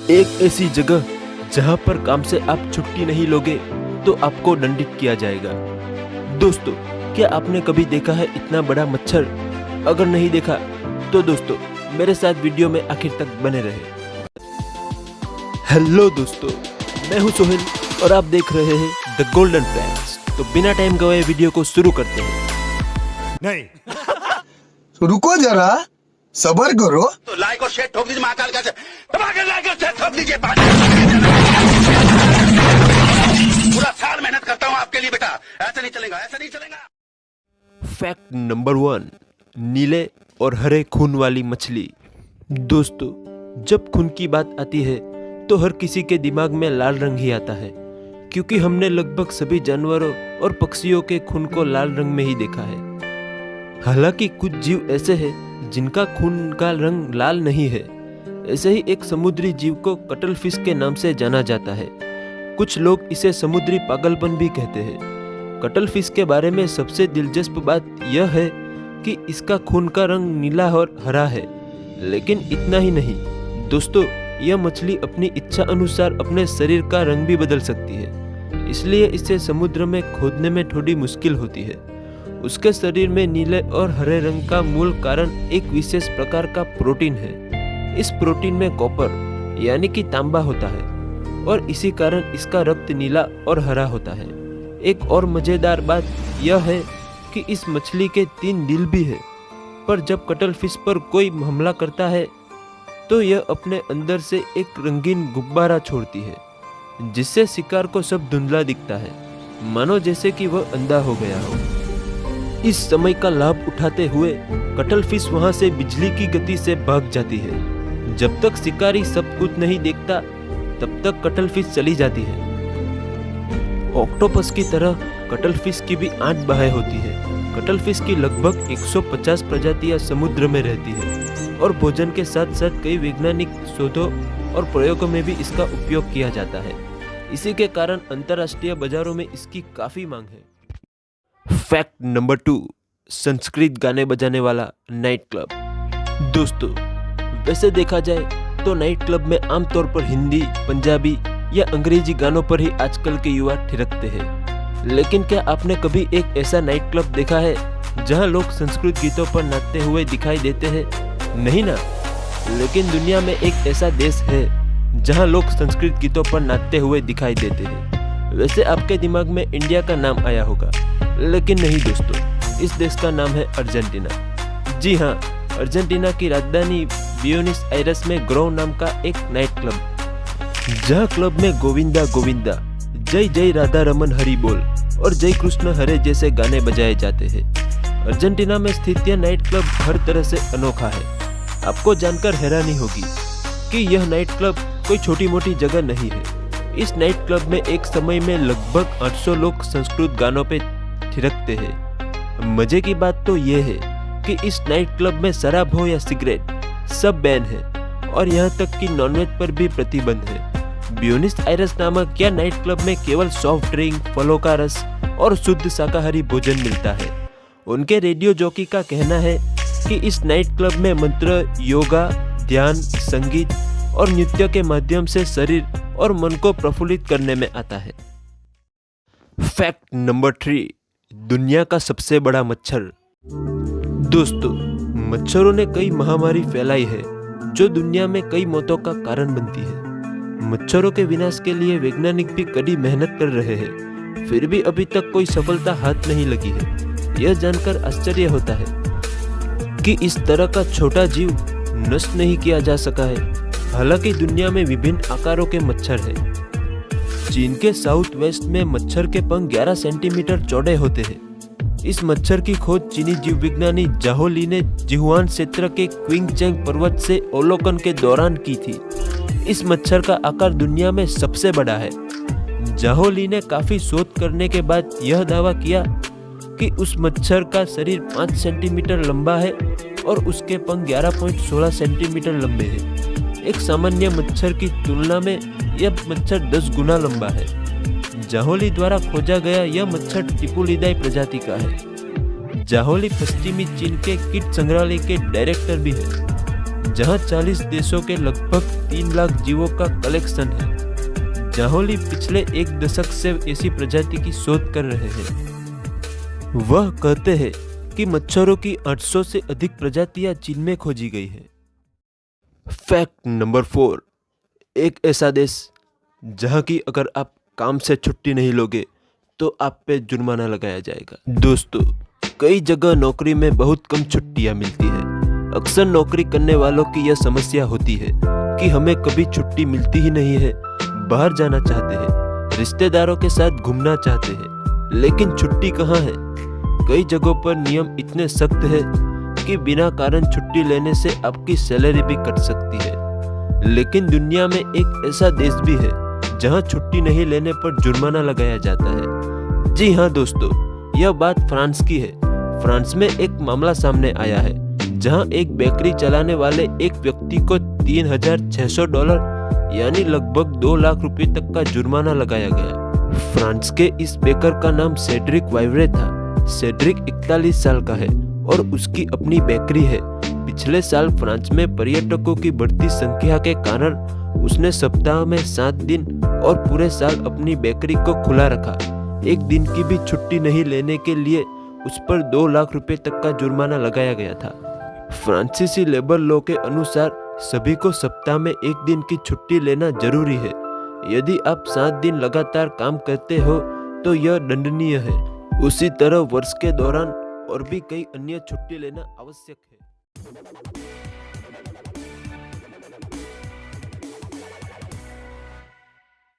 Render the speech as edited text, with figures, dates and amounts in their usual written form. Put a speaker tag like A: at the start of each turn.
A: एक ऐसी जगह जहां पर काम से आप छुट्टी नहीं लोगे तो आपको दंडित किया जाएगा। दोस्तों, क्या आपने कभी देखा है इतना बड़ा मच्छर? अगर नहीं देखा तो दोस्तों मेरे साथ वीडियो में आखिर तक बने रहे। हेलो दोस्तों, मैं हूं सोहेल और आप देख रहे हैं द गोल्डन फ्रेंड्स। तो बिना टाइम गवाए वीडियो को शुरू करते हैं।
B: नहीं
C: रुको जरा, सबर करो।
D: तो लाइक और शेयर ठोक दीजिए महाकाल का धमाके, लाइक और शेयर ठोक दीजिए। पूरा साल मेहनत करता हूँ आपके लिए बेटा, ऐसा नहीं चलेगा, ऐसा नहीं चलेगा।
A: फैक्ट नंबर 1, नीले और हरे खून वाली मछली। दोस्तों, जब खून की बात आती है तो हर किसी के दिमाग में लाल रंग ही आता है, क्योंकि हमने लगभग सभी जानवरों और पक्षियों के खून को लाल रंग में ही देखा है। हालांकि कुछ जीव ऐसे हैं जिनका खून का रंग लाल नहीं है। ऐसे ही एक समुद्री जीव को कटल फिश के नाम से जाना जाता है। कुछ लोग इसे समुद्री पागलपन भी कहते हैं। कटल फिश के बारे में सबसे दिलचस्प बात यह है कि इसका खून का रंग नीला और हरा है। लेकिन इतना ही नहीं दोस्तों, यह मछली अपनी इच्छा अनुसार अपने शरीर का रंग भी बदल सकती है, इसलिए इसे समुद्र में खोदने में थोड़ी मुश्किल होती है। उसके शरीर में नीले और हरे रंग का मूल कारण एक विशेष प्रकार का प्रोटीन है। इस प्रोटीन में कॉपर यानी कि तांबा होता है और इसी कारण इसका रक्त नीला और हरा होता है। एक और मजेदार बात यह है कि इस मछली के 3 दिल भी है, पर जब कटल फिश पर कोई हमला करता है तो यह अपने अंदर से एक रंगीन गुब्बारा छोड़ती है, जिससे शिकार को सब धुंधला दिखता है, मानो जैसे कि वह अंधा हो गया हो। इस समय का लाभ उठाते हुए कटल फिश वहां से बिजली की गति से भाग जाती है। जब तक शिकारी सब कुछ नहीं देखता तब तक कटल फिश चली जाती है। ऑक्टोपस की तरह कटल फिश की भी 8 बाहें होती है। कटल फिश की लगभग 150 प्रजातियां समुद्र में रहती है और भोजन के साथ साथ कई वैज्ञानिक शोधों और प्रयोगों में भी इसका उपयोग किया जाता है। इसी के कारण अंतर्राष्ट्रीय बाजारों में इसकी काफी मांग है। फैक्ट नंबर 2, संस्कृत गाने बजाने वाला नाइट क्लब। दोस्तों, वैसे देखा जाए तो नाइट क्लब में आमतौर पर हिंदी, पंजाबी या अंग्रेजी गानों पर ही आजकल के युवा थिरकते हैं। लेकिन क्या आपने कभी एक ऐसा नाइट क्लब देखा है जहां लोग संस्कृत गीतों पर नाचते हुए दिखाई देते हैं? नहीं ना। लेकिन दुनिया में एक ऐसा देश है जहां लोग संस्कृत गीतों पर नाचते हुए दिखाई देते हैं। वैसे आपके दिमाग में इंडिया का नाम आया होगा, लेकिन नहीं दोस्तों, इस देश का नाम है अर्जेंटीना। जी हाँ, अर्जेंटीना की राजधानी ब्यूनस आयर्स में ग्रो नाम का एक नाइट क्लब, जहाँ क्लब में गोविंदा गोविंदा, जय जय राधा रमन हरि बोल और जय कृष्ण हरे जैसे गाने बजाए जाते हैं। अर्जेंटीना में स्थित यह नाइट क्लब हर तरह से अनोखा है। आपको जानकर हैरानी होगी कि यह नाइट क्लब कोई छोटी मोटी जगह नहीं है। इस नाइट क्लब में एक समय में लगभग 800 लोग संस्कृत गानों पे थिरकते हैं। मजे की बात तो यह है कि इस नाइट क्लब में शराब हो या सिगरेट सब बैन है और यहाँ तक कि नॉनवेज पर भी प्रतिबंध है। ब्यूनस आयर्स नामक यह नाइट क्लब में केवल सॉफ्ट ड्रिंक, फलों का रस और शुद्ध शाकाहारी भोजन मिलता है। उनके रेडियो जॉकी का कहना है कि इस नाइट क्लब में मंत्र, योगा, ध्यान, संगीत और नृत्य के माध्यम से शरीर और मन को प्रफुल्लित करने में आता है। फैक्ट नंबर 3, दुनिया का सबसे बड़ा मच्छर। दोस्तों, मच्छरों ने कई महामारी फैलाई है जो दुनिया में कई मौतों का कारण बनती है। मच्छरों के विनाश के लिए वैज्ञानिक भी कड़ी मेहनत कर रहे हैं, फिर भी अभी तक कोई सफलता हाथ नहीं लगी है। यह जानकर आश्चर्य होता है कि इस तरह का छोटा जीव नष्ट नहीं किया जा सका है। हालांकि दुनिया में विभिन्न आकारों के मच्छर हैं। चीन के साउथ वेस्ट में मच्छर के पंख 11 सेंटीमीटर चौड़े होते हैं। इस मच्छर की खोज चीनी जीव विज्ञानी जाहो ली ने जिहुआन क्षेत्र के क्विंगचेंग पर्वत से अवलोकन के दौरान की थी। इस मच्छर का आकार दुनिया में सबसे बड़ा है। जाहो ली ने काफी शोध करने के बाद यह दावा किया कि उस मच्छर का शरीर 5 सेंटीमीटर लंबा है और उसके पंख 11.16 सेंटीमीटर लंबे हैं। एक सामान्य मच्छर की तुलना में यह मच्छर 10 गुना लंबा है। जाहोली द्वारा खोजा गया यह मच्छर टिपुलिडाई प्रजाति का है। जाहोली पश्चिमी चीन के कीट संग्रहालय के डायरेक्टर भी है। जहां 40 देशों के लगभग 3 लाख जीवों का कलेक्शन है। जाहोली पिछले 1 दशक से ऐसी प्रजाति की शोध कर रहे हैं। वह कहते हैं कि मच्छरों की 800 से अधिक प्रजातियां चीन में खोजी गई है। फैक्ट नंबर 4, एक ऐसा देश जहां की अगर आप काम से छुट्टी नहीं लोगे तो आप पे जुर्माना लगाया जाएगा। दोस्तों, कई जगह नौकरी में बहुत कम छुट्टियां मिलती है। अक्सर नौकरी करने वालों की यह समस्या होती है कि हमें कभी छुट्टी मिलती ही नहीं है। बाहर जाना चाहते हैं, रिश्तेदारों के साथ घूमना चाहते हैं, लेकिन छुट्टी कहाँ है। कई जगहों पर नियम इतने सख्त है कि बिना कारण छुट्टी लेने से आपकी सैलरी भी कट सकती है। लेकिन दुनिया में एक ऐसा देश भी है जहां छुट्टी नहीं लेने पर जुर्माना लगाया जाता है। जी हाँ दोस्तों, यह बात फ्रांस की है। फ्रांस में एक मामला सामने आया है जहां एक बेकरी चलाने वाले एक व्यक्ति को $3,600 यानी लगभग 2 लाख रुपए तक का जुर्माना लगाया गया। फ्रांस के इस बेकर का नाम सेड्रिक वाइवरे था। सेड्रिक 41 साल का है और उसकी अपनी बेकरी है। पिछले साल फ्रांस में पर्यटकों की बढ़ती संख्या के कारण उसने सप्ताह में 7 दिन और पूरे साल अपनी बेकरी को खुला रखा। एक दिन की भी छुट्टी नहीं लेने के लिए उस पर 2 लाख रुपए तक का जुर्माना लगाया गया था। फ्रांसीसी लेबर लॉ के अनुसार सभी को सप्ताह में 1 दिन की छुट्टी लेना जरूरी है। यदि आप 7 दिन लगातार काम करते हो तो यह दंडनीय है। उसी तरह वर्ष के दौरान और भी कई अन्य छुट्टी लेना आवश्यक है।